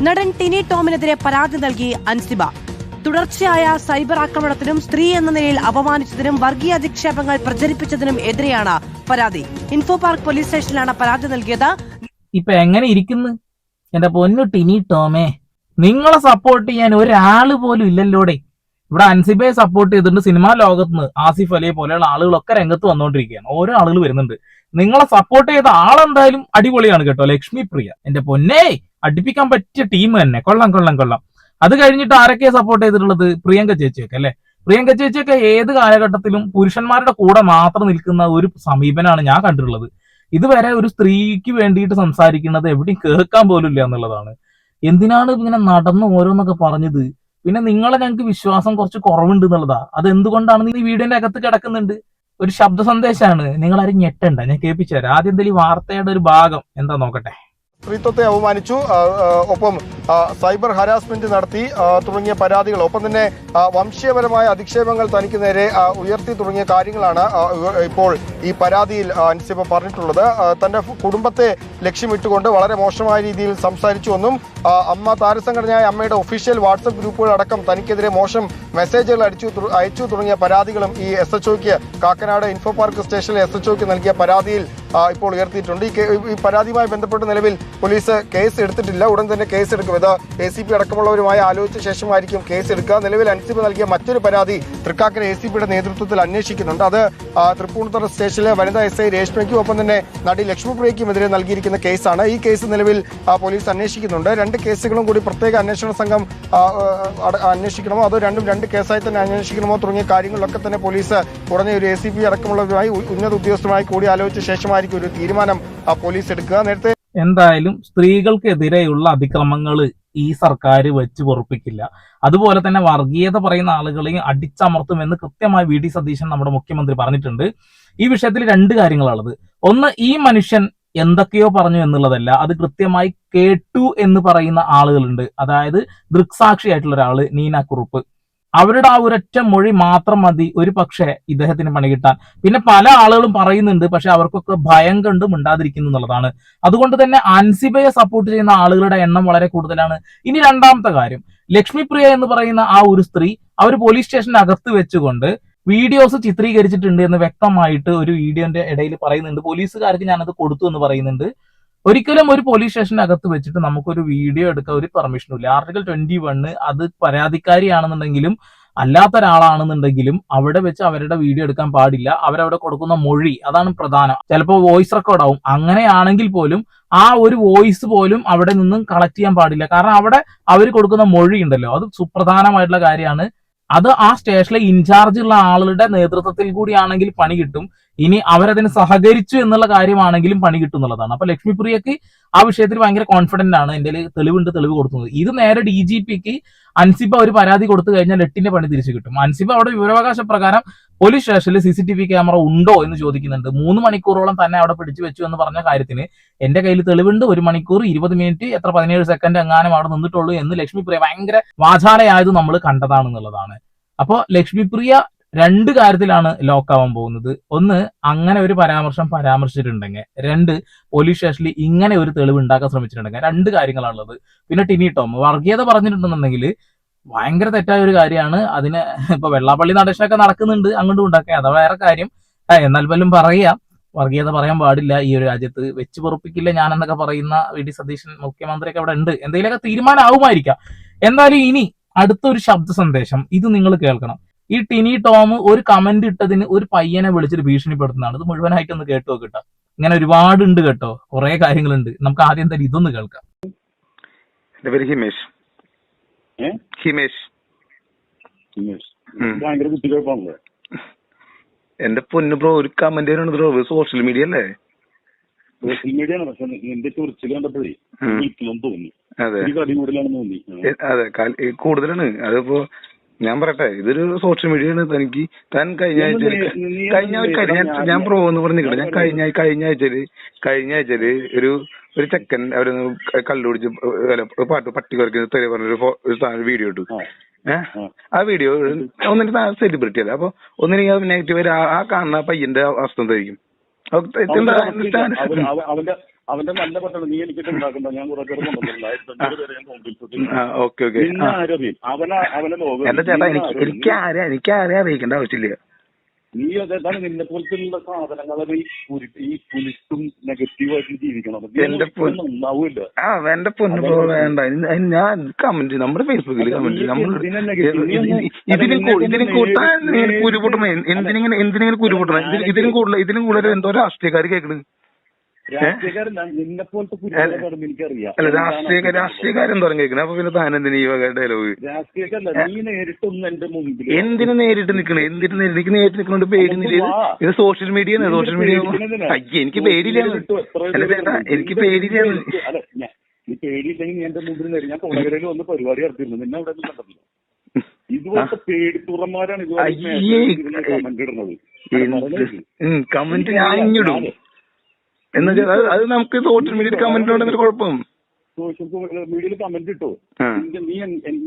നടൻ ടിനി ടോമിനെതിരെ പരാതി നൽകി അൻസിബ. തുടർച്ചയായ സൈബർ ആക്രമണത്തിനും സ്ത്രീ എന്ന നിലയിൽ അപമാനിച്ചതിനും വർഗീയ അധിക്ഷേപങ്ങൾ പ്രചരിപ്പിച്ചതിനും എതിരെയാണ് പരാതി. ഇൻഫോ പാർക്ക് പോലീസ് സ്റ്റേഷനിലാണ് പരാതി നൽകിയത്. ഇപ്പൊ എങ്ങനെ ഇരിക്കുന്നു എന്റെ പൊന്നു ടിനി ടോമേ? നിങ്ങളെ സപ്പോർട്ട് ചെയ്യാൻ ഒരാള് പോലും ഇല്ലല്ലോടെ. ഇവിടെ അൻസിബയെ സപ്പോർട്ട് ചെയ്തിട്ടുണ്ട് സിനിമാ ലോകത്തുനിന്ന് ആസിഫ് അലിയെ പോലെയുള്ള ആളുകളൊക്കെ രംഗത്ത് വന്നുകൊണ്ടിരിക്കുകയാണ്. ഓരോ ആളുകൾ വരുന്നുണ്ട്. നിങ്ങളെ സപ്പോർട്ട് ചെയ്ത ആളെന്തായാലും അടിപൊളിയാണ് കേട്ടോ, ലക്ഷ്മി പ്രിയ. എന്റെ പൊന്നേ, അടുപ്പിക്കാൻ പറ്റിയ ടീം തന്നെ. കൊള്ളാം കൊള്ളാം കൊള്ളാം. അത് കഴിഞ്ഞിട്ട് ആരൊക്കെയാ സപ്പോർട്ട് ചെയ്തിട്ടുള്ളത്? പ്രിയങ്ക ചേച്ചിയൊക്കെ അല്ലെ. പ്രിയങ്ക ചേച്ചിയൊക്കെ ഏത് കാലഘട്ടത്തിലും പുരുഷന്മാരുടെ കൂടെ മാത്രം നിൽക്കുന്ന ഒരു സമീപനാണ് ഞാൻ കണ്ടിട്ടുള്ളത്. ഇതുവരെ ഒരു സ്ത്രീക്ക് വേണ്ടിയിട്ട് സംസാരിക്കുന്നത് എവിടെയും കേൾക്കാൻ പോലും ഇല്ല എന്നുള്ളതാണ്. എന്തിനാണ് ഇങ്ങനെ നടന്ന് ഓരോന്നൊക്കെ പറഞ്ഞത്? പിന്നെ നിങ്ങളെ ഞങ്ങൾക്ക് വിശ്വാസം കുറച്ച് കുറവുണ്ട് എന്നുള്ളതാ. അത് എന്തുകൊണ്ടാണ്? ഈ വീടിന്റെ അകത്ത് കിടക്കുന്നുണ്ട്, ഒരു ശബ്ദ സന്ദേശമാണ്. നിങ്ങളാരും ഞെട്ടണ്ട, ഞാൻ കേൾപ്പിച്ചു തരാം. ആദ്യം എന്തെങ്കിലും വാർത്തയുടെ ഒരു ഭാഗം എന്താ നോക്കട്ടെ. സ്ത്രീത്വത്തെ അവമാനിച്ചു, ഒപ്പം സൈബർ ഹരാസ്മെന്റ് നടത്തി തുടങ്ങിയ പരാതികൾ, ഒപ്പം തന്നെ വംശീയപരമായ അധിക്ഷേപങ്ങൾ തനിക്ക് നേരെ ഉയർത്തി തുടങ്ങിയ കാര്യങ്ങളാണ് ഇപ്പോൾ ഈ പരാതിയിൽ അൻസിബ പറഞ്ഞിട്ടുള്ളത്. തന്റെ കുടുംബത്തെ ലക്ഷ്യമിട്ടുകൊണ്ട് വളരെ മോശമായ രീതിയിൽ സംസാരിച്ചുവെന്നും അമ്മ താരസംഘടനയായ അമ്മയുടെ ഒഫീഷ്യൽ വാട്സപ്പ് ഗ്രൂപ്പുകളടക്കം തനിക്കെതിരെ മോശം മെസ്സേജുകൾ അയച്ചു തുടങ്ങിയ പരാതികളും ഈ SHOയ്ക്ക് കാക്കനാട് ഇൻഫോ പാർക്ക് സ്റ്റേഷനിലെ SHOയ്ക്ക് നൽകിയ പരാതിയിൽ ഇപ്പോൾ ഉയർത്തിയിട്ടുണ്ട്. ഈ പരാതിയുമായി ബന്ധപ്പെട്ട് നിലവിൽ പോലീസ് കേസ് എടുത്തിട്ടില്ല. ഉടൻ തന്നെ കേസ് എടുക്കും. ഇത് ACP അടക്കമുള്ളവരുമായി ആലോചിച്ച ശേഷമായിരിക്കും കേസ് എടുക്കുക. നിലവിൽ അൻസിബ നൽകിയ മറ്റൊരു പരാതി തൃക്കാക്കര ACPയുടെ നേതൃത്വത്തിൽ അന്വേഷിക്കുന്നുണ്ട്. അത് തൃപ്പൂണിത്തുറ സ്റ്റേഷനിലെ വനിതാ SI രേഷ്മയ്ക്കും ഒപ്പം തന്നെ നടി ലക്ഷ്മിപ്രിയയ്ക്കുമെതിരെ നൽകിയിരിക്കുന്ന കേസാണ്. ഈ കേസ് നിലവിൽ പോലീസ് അന്വേഷിക്കുന്നുണ്ട്. രണ്ട് കേസുകളും കൂടി പ്രത്യേക അന്വേഷണ സംഘം അന്വേഷിക്കണമോ അതോ രണ്ട് കേസായി തന്നെ അന്വേഷിക്കണമോ തുടങ്ങിയ കാര്യങ്ങളിലൊക്കെ തന്നെ പോലീസ് ഉടനെ ഒരു ACP അടക്കമുള്ളവരുമായി ഉന്നത ഉദ്യോഗസ്ഥരുമായി കൂടി ആലോചിച്ച ശേഷമായിരിക്കും ഒരു തീരുമാനം പോലീസ് എടുക്കുക. നേരത്തെ എന്തായാലും സ്ത്രീകൾക്കെതിരെയുള്ള അതിക്രമങ്ങൾ ഈ സർക്കാർ വെച്ച് പൊറുപ്പിക്കില്ല. അതുപോലെ തന്നെ വർഗീയത പറയുന്ന ആളുകളെയും അടിച്ചമർത്തുമെന്ന് കൃത്യമായി VD സതീശൻ നമ്മുടെ മുഖ്യമന്ത്രി പറഞ്ഞിട്ടുണ്ട്. ഈ വിഷയത്തിൽ രണ്ട് കാര്യങ്ങളാണുള്ളത്. ഒന്ന്, ഈ മനുഷ്യൻ എന്തൊക്കെയോ പറഞ്ഞു എന്നുള്ളതല്ല, അത് കൃത്യമായി കേട്ടു എന്ന് പറയുന്ന ആളുകളുണ്ട്. അതായത് ദൃക്സാക്ഷിയായിട്ടുള്ള ഒരാള്, നീന കുറുപ്പ്. അവരുടെ ആ ഒരൊറ്റ മൊഴി മാത്രം മതി ഒരു പക്ഷേ ഇദ്ദേഹത്തിന് പണി കിട്ടാൻ. പിന്നെ പല ആളുകളും പറയുന്നുണ്ട്, പക്ഷെ അവർക്കൊക്കെ ഭയം കണ്ട് മിണ്ടാതിരിക്കുന്നു എന്നുള്ളതാണ്. അതുകൊണ്ട് തന്നെ അൻസിബയെ സപ്പോർട്ട് ചെയ്യുന്ന ആളുകളുടെ എണ്ണം വളരെ കൂടുതലാണ്. ഇനി രണ്ടാമത്തെ കാര്യം, ലക്ഷ്മിപ്രിയ എന്ന് പറയുന്ന ആ ഒരു സ്ത്രീ അവർ പോലീസ് സ്റ്റേഷനകത്ത് വെച്ചുകൊണ്ട് വീഡിയോസ് ചിത്രീകരിച്ചിട്ടുണ്ട് എന്ന് വ്യക്തമായിട്ട് ഒരു വീഡിയോന്റെ ഇടയിൽ പറയുന്നുണ്ട്. പോലീസുകാർക്ക് ഞാനത് കൊടുത്തു എന്ന് പറയുന്നുണ്ട്. ഒരിക്കലും ഒരു പോലീസ് സ്റ്റേഷനകത്ത് വെച്ചിട്ട് നമുക്കൊരു വീഡിയോ എടുക്കാൻ ഒരു പെർമിഷനും ഇല്ല. ആർട്ടിക്കിൾ 21 അത് പരാതിക്കാരിയാണെന്നുണ്ടെങ്കിലും അല്ലാത്ത ഒരാളാണെന്നുണ്ടെങ്കിലും അവിടെ വെച്ച് അവരുടെ വീഡിയോ എടുക്കാൻ പാടില്ല. അവരവിടെ കൊടുക്കുന്ന മൊഴി, അതാണ് പ്രധാനം. ചിലപ്പോൾ വോയിസ് റെക്കോർഡ് ആവും. അങ്ങനെയാണെങ്കിൽ പോലും ആ ഒരു വോയിസ് പോലും അവിടെ നിന്നും കളക്ട് ചെയ്യാൻ പാടില്ല. കാരണം അവിടെ അവർ കൊടുക്കുന്ന മൊഴി ഉണ്ടല്ലോ, അത് സുപ്രധാനമായിട്ടുള്ള കാര്യമാണ്. അത് ആ സ്റ്റേഷനിലെ ഇൻചാർജ് ഉള്ള ആളുടെ നേതൃത്വത്തിൽ കൂടിയാണെങ്കിൽ പണി കിട്ടും. ഇനി അവരതിന് സഹകരിച്ചു എന്നുള്ള കാര്യമാണെങ്കിലും പണി കിട്ടും എന്നുള്ളതാണ്. അപ്പൊ ലക്ഷ്മിപ്രിയക്ക് ആ വിഷയത്തിൽ ഭയങ്കര കോൺഫിഡന്റ് ആണ്. എന്റെ തെളിവ് കൊടുക്കുന്നത്. ഇത് നേരെ DGPക്ക് അൻസിബ ഒരു പരാതി കൊടുത്തു കഴിഞ്ഞാൽ 8ന്റെ പണി തിരിച്ചു കിട്ടും. അൻസിബ അവിടെ വിവരാവകാശ പ്രകാരം പോലീസ് സ്റ്റേഷനിൽ CCTV ക്യാമറ ഉണ്ടോ എന്ന് ചോദിക്കുന്നുണ്ട്. 3 മണിക്കൂറോളം തന്നെ അവിടെ പിടിച്ചു വെച്ചു എന്ന് പറഞ്ഞ കാര്യത്തിന് എന്റെ കയ്യിൽ തെളിവുണ്ട്. 1 മണിക്കൂർ 20 മിനിറ്റ് 17 സെക്കൻഡ് എങ്ങാനും അവിടെ നിന്നിട്ടുള്ളൂ എന്ന് ലക്ഷ്മിപ്രിയ ഭയങ്കര വാചാലയായത് നമ്മൾ കണ്ടതാണെന്നുള്ളതാണ്. അപ്പൊ ലക്ഷ്മിപ്രിയ രണ്ട് കാര്യത്തിലാണ് ലോക്കാവാൻ പോകുന്നത്. ഒന്ന്, അങ്ങനെ ഒരു പരാമർശിച്ചിട്ടുണ്ടെങ്കിൽ. രണ്ട്, പോലീസ് സ്റ്റേഷനിൽ ഇങ്ങനെ ഒരു തെളിവ് ഉണ്ടാക്കാൻ ശ്രമിച്ചിട്ടുണ്ടെങ്കിൽ. രണ്ട് കാര്യങ്ങളാണുള്ളത്. പിന്നെ ടിനി ടോം വർഗീയത പറഞ്ഞിട്ടുണ്ടെന്നുണ്ടെങ്കിൽ ഭയങ്കര തെറ്റായ ഒരു കാര്യമാണ്. അതിന് ഇപ്പൊ വെള്ളാപ്പള്ളി നടേശനൊക്കെ നടക്കുന്നുണ്ട്, അങ്ങോട്ടും ഉണ്ടാക്കുക, അത് വേറെ കാര്യം. എന്നാൽ പോലും പറയാം, വർഗീയത പറയാൻ പാടില്ല ഈ ഒരു രാജ്യത്ത്, വെച്ച് പൊറുപ്പിക്കില്ല ഞാൻ എന്നൊക്കെ പറയുന്ന VD സതീശൻ മുഖ്യമന്ത്രിയൊക്കെ അവിടെ ഉണ്ട്. എന്തെങ്കിലുമൊക്കെ തീരുമാനമാവുമായിരിക്കാം. എന്തായാലും ഇനി അടുത്തൊരു ശബ്ദ സന്ദേശം, ഇത് നിങ്ങൾ കേൾക്കണം. ഈ ടിനി ടോം ഒരു കമന്റ് ഇട്ടതിന് ഒരു പയ്യനെ വിളിച്ചിട്ട് ഭീഷണിപ്പെടുത്തുന്നതാണ്. ഇത് മുഴുവനായിട്ടൊന്ന് കേട്ടോ കേട്ടോ. ഇങ്ങനെ ഒരുപാടുണ്ട് കേട്ടോ, കുറെ കാര്യങ്ങളുണ്ട്. നമുക്ക് ആദ്യം തന്നെ ഇതൊന്ന് കേൾക്കാം. എന്റെ പേര് ഹിമേഷ്. ഭയങ്കര കുട്ടികൾക്കാണല്ലേ എന്റെ പൊന്നു ബ്രോ, ഒരു കമന്റ് ബ്രോ, സോഷ്യൽ മീഡിയ അല്ലേ? സോഷ്യൽ മീഡിയ ആണ്. പക്ഷെ എന്റെ ചൊറിച്ചിൽ കണ്ടപ്പോഴേ തോന്നി. അതെ കൂടുതലാണെന്ന് തോന്നി. അതെ, കൂടുതലാണ്. അതിപ്പോ ഞാൻ പറയട്ടെ, ഇതൊരു സോഷ്യൽ മീഡിയ ആണ്. തനിക്ക് താൻ കഴിഞ്ഞ ആഴ്ച ഞാൻ ബ്രോ എന്ന് പറഞ്ഞിട്ട് ഞാൻ കഴിഞ്ഞ ആഴ്ചയില് ഒരു ചെക്കൻ അവരൊന്ന് കള്ളുപിടിച്ച് പട്ടി കുറയ്ക്കുന്ന തെറി പറഞ്ഞൊരു വീഡിയോ ഇട്ടു. ആ വീഡിയോ ഒന്നിന്റെ സെലിബ്രിറ്റി അല്ല. അപ്പൊ ഒന്നിനെ നെഗറ്റീവ് ആ കാണുന്ന പയ്യന്റെ അവസ്ഥ എന്തായിരിക്കും? അവന്റെ നല്ല പട്ടണം നീ എനിക്കിട്ട് ഉണ്ടാക്കണ്ട, ഞാൻ കുറെ പേര് കൊണ്ടുവന്നില്ല, 1500 പേരെ ഞാൻ കോൺഗ്രസ് ഓക്കെ ഓക്കെ. പിന്നെ ആരറിയും അവനെ ലോകം. എന്റെ ചേട്ടാ എനിക്ക് ആരെ അറിയിക്കേണ്ട ആവശ്യമില്ല. നീ അതാണ് നിന്നെ പോലത്തുള്ള സാധനങ്ങളെ ഈ പുലിസും നെഗറ്റീവായിട്ട് ജീവിക്കണം. നന്നാവൂല്ല. എന്റെ പൊന്നു വേണ്ട. ഞാൻ കമന്റ് നമ്മുടെ ഫേസ്ബുക്കിൽ കമന്റ് ഇതിനും കൂട്ടാൻ കുരുപൊട്ടണ എന്തിനെങ്കിലും കുരുപൊട്ടണ ഇതിനും കൂടുതൽ എന്തോ രാഷ്ട്രീയക്കാർ കേൾക്കണ്. നിന്നെ പോലത്തെ എനിക്കറിയാം. അല്ല രാഷ്ട്രീയക്കാരെന്തോരം കേൾക്കണേ. അപ്പൊ പിന്നെ താനെന്തിനാ ഈ വക ഡയലോഗ്? രാഷ്ട്രീയക്കാരല്ല, നീ നേരിട്ടൊന്നും എന്റെ മുമ്പിൽ എന്തിനു നേരിട്ട് നിക്കണേ? എനിക്ക് നേരിട്ട് നിൽക്കണോണ്ട് പേടിയൊന്നുമില്ല. ഇത് സോഷ്യൽ മീഡിയ അയ്യ എനിക്ക് പേടിയില്ല. അല്ല ചേട്ടാ എനിക്ക് പേടിയില്ല. നീ പേടിയില്ലെങ്കിൽ നീ എന്റെ മുമ്പിൽ നേരി. ഞാൻ കൊടകരയിൽ വന്ന് പരിപാടി നടത്തിയിരുന്നു, നിന്നെ അവിടെ കണ്ടതില്ല. ഇതുപോലത്തെ പേടിത്തുറന്മാരാണ് കമന്റ് ഇടുന്നത്. കമന്റ് ഞാൻ ഇഞ്ഞിടും എന്ന് വെച്ചാൽ അത് നമുക്ക് സോഷ്യൽ മീഡിയയിൽ കമന്റ് ഉണ്ടെന്നൊരു കുഴപ്പം. സോഷ്യൽ മീഡിയയിൽ കമന്റ് ഇട്ടോ, നീ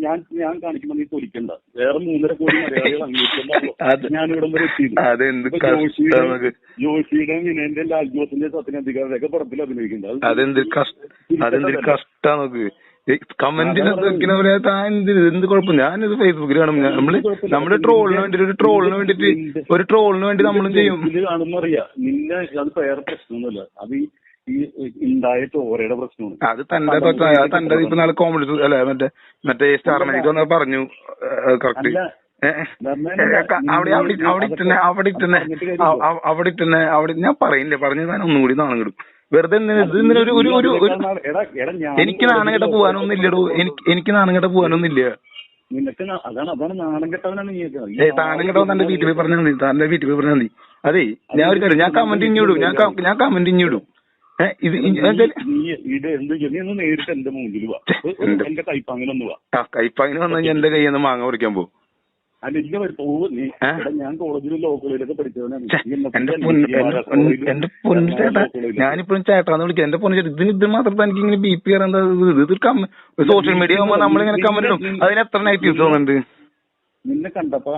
ഞാൻ കാണിക്കുമ്പോ നീ തൊലിക്കണ്ട. വേറെ 3.5 കോടി മലയാളികൾ അംഗീകരിക്കണ്ടോ ഞാൻ ഇവിടം വരെ എത്തിയില്ല. ജോഷിയുടെ വിനയന്റെ ലാൽജോസിന്റെ സത്യനന്ദിക്കാരുടെയൊക്കെ പടത്തിൽ അഭിനയിക്കുന്നുണ്ട്. അതെന്തൊരു കഷ്ടാ നോക്ക്. കമന്റിനകത്ത് എന്ത് കുഴപ്പം? ഞാനിത് ഫേസ്ബുക്കിൽ കാണും. നമ്മുടെ ട്രോളിന് വേണ്ടിട്ട് ഒരു ട്രോളിന് വേണ്ടി നമ്മളും ചെയ്യും. കാണുന്നറിയാം നിന്നെ. അത് വേറെ പ്രശ്നമൊന്നുമില്ല, അത് ഈ ഉണ്ടായ ചോരയുടെ പ്രശ്നമാണ്. അത് തന്റെ ഇപ്പൊ നാളെ കോമഡി അല്ലെ മറ്റേ സ്റ്റാർ മൈക്ക് വന്ന് പറഞ്ഞു കറക്റ്റ്. അവിടെ ഞാൻ പറയില്ലേ പറഞ്ഞു ഞാൻ ഒന്നും കൂടി നാണം കിടും. വെറുതെ എനിക്ക് നാണം കെട്ട പോകാനൊന്നുമില്ലടോ. എനിക്ക് നാണം കെട്ട പോകാനൊന്നുമില്ല. നിനക്ക് അതാണ് നാണം കെട്ടവനാണ് നീ. താനം കെട്ടവൻ തന്റെ വീട്ടിൽ പോയി പറഞ്ഞാൽ മതി. അതെ ഞാൻ ഒരു കാര്യം ഞാൻ കമന്റ് ഇഞ്ഞിടും. ഞാൻ കമന്റ് ഇഞ്ഞിടും. നേരിട്ട് എന്റെ മുമ്പിൽ വാ. എന്റെ കൈപ്പാങ്ങിനൊന്ന് വാ. കൈപ്പാങ്ങിന് വന്നാൽ എന്റെ കയ്യിൽ നിന്ന് മാങ്ങ പറിക്കാൻ പോകും. അല്ല ഇല്ല പോവും നീ. ഞാൻ കോളേജിലും ലോ കോളേജിലൊക്കെ പഠിച്ചവനാണ്. എന്റെ പൊന്നു ചേട്ടാ, ഞാനിപ്പോഴും ചേട്ടാന്ന് വിളിക്കാം. എന്റെ പൊന്നു ചേട്ടാ, ഇത് മാത്രം എനിക്ക് ഇങ്ങനെ ബി പി കയറാൻ സോഷ്യൽ മീഡിയ ആകുമ്പോ നമ്മളിങ്ങനെ കമന്റ് ഇടും. അതിന് എത്ര നെഗറ്റീവ്സ് തോന്നുന്നുണ്ട്? നിന്നെ കണ്ടപ്പോ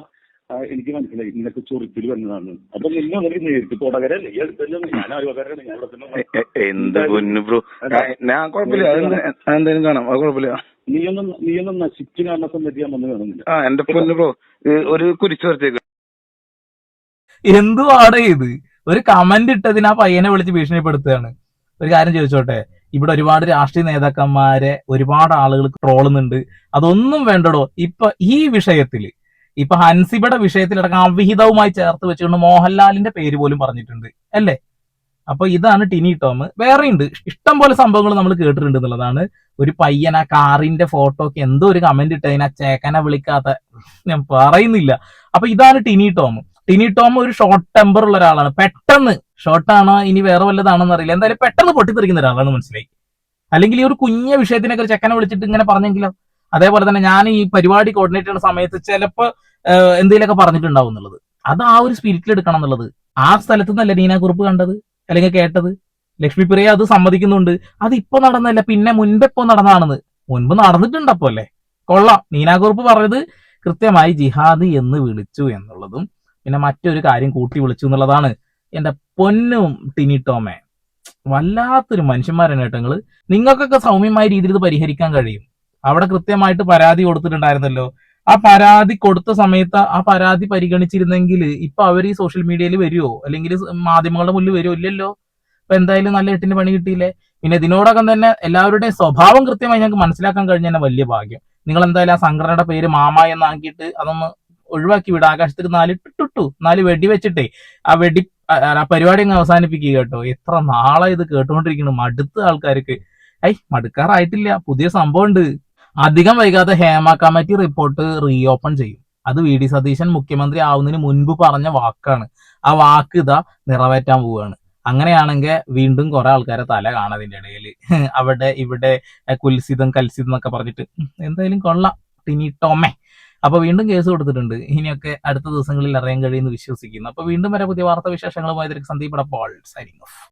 എനിക്ക് മനസ്സിലായി നിനക്ക് ചൊറിച്ചിൽ വന്നതാണ്. അപ്പൊ നിന്നെ ഒന്നിട്ട് നേരിട്ട് കൊടകരല്ലേ ഈ അടുത്തല്ലേ? ഞാൻ ആലുവക്കാരാണ്. ഞാൻ ഇവിടെ തന്നെ. എന്ത് പൊന്നു ബ്രോ, ഞാൻ കുഴപ്പമില്ല. അതെന്തായാലും കാണാം, അത് കുഴപ്പമില്ല. നീയൊന്നും നശിച്ചു കാണുന്ന സമയത്ത് ഞാൻ വന്ന് കാണുന്നില്ല. എന്റെ പൊന്നു ബ്രോ ഒരു കുരിച്ചു വരച്ചേക്ക്. എന്തുവാടെ ഇത്? ഒരു കമന്റ് ഇട്ടതിന് ആ പയ്യനെ വിളിച്ച് ഭീഷണിപ്പെടുത്തുകയാണ്. ഒരു കാര്യം ചോദിച്ചോട്ടെ, ഇവിടെ ഒരുപാട് രാഷ്ട്രീയ നേതാക്കന്മാരെ ഒരുപാട് ആളുകൾ ട്രോളുന്നുണ്ട്. അതൊന്നും വേണ്ടടോ. ഇപ്പൊ ഈ വിഷയത്തില് ഇപ്പൊ ഹൻസിബയുടെ വിഷയത്തിലടക്കം അവിഹിതവുമായി ചേർത്ത് വെച്ചുകൊണ്ട് മോഹൻലാലിന്റെ പേര് പോലും പറഞ്ഞിട്ടുണ്ട് അല്ലേ? അപ്പൊ ഇതാണ് ടിനി ടോം. വേറെയുണ്ട് ഇഷ്ടം പോലെ സംഭവങ്ങൾ നമ്മൾ കേട്ടിട്ടുണ്ട് എന്നുള്ളതാണ്. ഒരു പയ്യൻ ആ കാറിന്റെ ഫോട്ടോക്ക് എന്തോ ഒരു കമന്റ് ഇട്ടതിന് ആ ചേക്കനെ വിളിക്കാത്ത ഞാൻ പറയുന്നില്ല. അപ്പൊ ഇതാണ് ടിനി ടോം. ടിനി ടോം ഒരു ഷോർട്ട് ടെമ്പർ ഉള്ള ഒരാളാണ്. പെട്ടെന്ന് ഷോർട്ടാണോ ഇനി വേറെ വല്ലതാണെന്ന് അറിയില്ല, എന്തായാലും പെട്ടെന്ന് പൊട്ടിത്തെറിക്കുന്ന ഒരാളാണ്, മനസ്സിലായി. അല്ലെങ്കിൽ ഈ ഒരു കുഞ്ഞ വിഷയത്തിനൊക്കെ ഒരു ചെക്കനെ വിളിച്ചിട്ട് ഇങ്ങനെ പറഞ്ഞെങ്കിലോ? അതേപോലെ തന്നെ ഞാൻ ഈ പരിപാടി കോർഡിനേറ്റ് ചെയ്യുന്ന സമയത്ത് ചിലപ്പോ എന്തെങ്കിലുമൊക്കെ പറഞ്ഞിട്ടുണ്ടാവും എന്നുള്ളത്. അത് ആ ഒരു സ്പിരിറ്റിൽ എടുക്കണം എന്നുള്ളത്. ആ സ്ഥലത്ത് നിന്നല്ല നീനാക്കുറുപ്പ് കണ്ടത് അല്ലെങ്കിൽ കേട്ടത്. ലക്ഷ്മിപ്രിയ അത് സമ്മതിക്കുന്നുണ്ട്. അത് ഇപ്പൊ നടന്നല്ല, പിന്നെ മുൻപെപ്പോ നടന്നതാണെന്ന്. മുൻപ് നടന്നിട്ടുണ്ട്. അപ്പോ അല്ലേ കൊള്ളാം. നീനാക്കുറുപ്പ് പറഞ്ഞത് കൃത്യമായി ജിഹാദ് എന്ന് വിളിച്ചു എന്നുള്ളതും പിന്നെ മറ്റൊരു കാര്യം കൂട്ടി വിളിച്ചു എന്നുള്ളതാണ്. എന്റെ പൊന്നും ടിനി ടോമേ, വല്ലാത്തൊരു മനുഷ്യന്മാരാണ് കേട്ടങ്ങള്. നിങ്ങൾക്കൊക്കെ സൗമ്യമായ രീതിയിൽ ഇത് പരിഹരിക്കാൻ കഴിയും. അവിടെ കൃത്യമായിട്ട് പരാതി കൊടുത്തിട്ടുണ്ടായിരുന്നല്ലോ. ആ പരാതി കൊടുത്ത സമയത്ത് ആ പരാതി പരിഗണിച്ചിരുന്നെങ്കിൽ ഇപ്പൊ അവർ ഈ സോഷ്യൽ മീഡിയയിൽ വരുമോ അല്ലെങ്കിൽ മാധ്യമങ്ങളുടെ മുന്നിൽ വരുമോ? ഇല്ലല്ലോ. അപ്പൊ എന്തായാലും നല്ല 8ന് പണി കിട്ടിയില്ലേ. പിന്നെ ഇതിനോടകം തന്നെ എല്ലാവരുടെയും സ്വഭാവം കൃത്യമായി ഞങ്ങൾക്ക് മനസ്സിലാക്കാൻ കഴിഞ്ഞ തന്നെ വലിയ ഭാഗ്യം. നിങ്ങൾ എന്തായാലും ആ സംഘടനയുടെ പേര് മാമ എന്നാക്കിയിട്ട് അതൊന്ന് ഒഴിവാക്കി വിടുക. ആകാശത്തിൽ 4 വെടി വെച്ചിട്ടേ ആ പരിപാടി അങ്ങ് അവസാനിപ്പിക്കുക കേട്ടോ. എത്ര നാളെ ഇത് കേട്ടുകൊണ്ടിരിക്കുന്നു. മടുത്ത ആൾക്കാർക്ക് മടുക്കാറായിട്ടില്ല. പുതിയ സംഭവം ഉണ്ട്. അധികം വൈകാതെ ഹേമ കമ്മിറ്റി റിപ്പോർട്ട് റീഓപ്പൺ ചെയ്യും. അത് വി ഡി സതീശൻ മുഖ്യമന്ത്രി ആവുന്നതിന് മുൻപ് പറഞ്ഞ വാക്കാണ്. ആ വാക്ക് ഇതാ നിറവേറ്റാൻ പോവുകയാണ്. അങ്ങനെയാണെങ്കിൽ വീണ്ടും കുറെ ആൾക്കാരെ തല കാണതിന്റെ ഇടയിൽ അവിടെ ഇവിടെ കുൽസിതം കൽസിതം എന്നൊക്കെ പറഞ്ഞിട്ട് എന്തായാലും കൊള്ളാം ടിനി ടോമേ. അപ്പൊ വീണ്ടും കേസ് കൊടുത്തിട്ടുണ്ട്. ഇനിയൊക്കെ അടുത്ത ദിവസങ്ങളിൽ അറിയാൻ കഴിയുമെന്ന് വിശ്വസിക്കുന്നു. അപ്പൊ വീണ്ടും വരെ പുതിയ വാർത്താ വിശേഷങ്ങളുമായി സന്ദീപ് പോൾ സൈനിങ് ഓഫ്.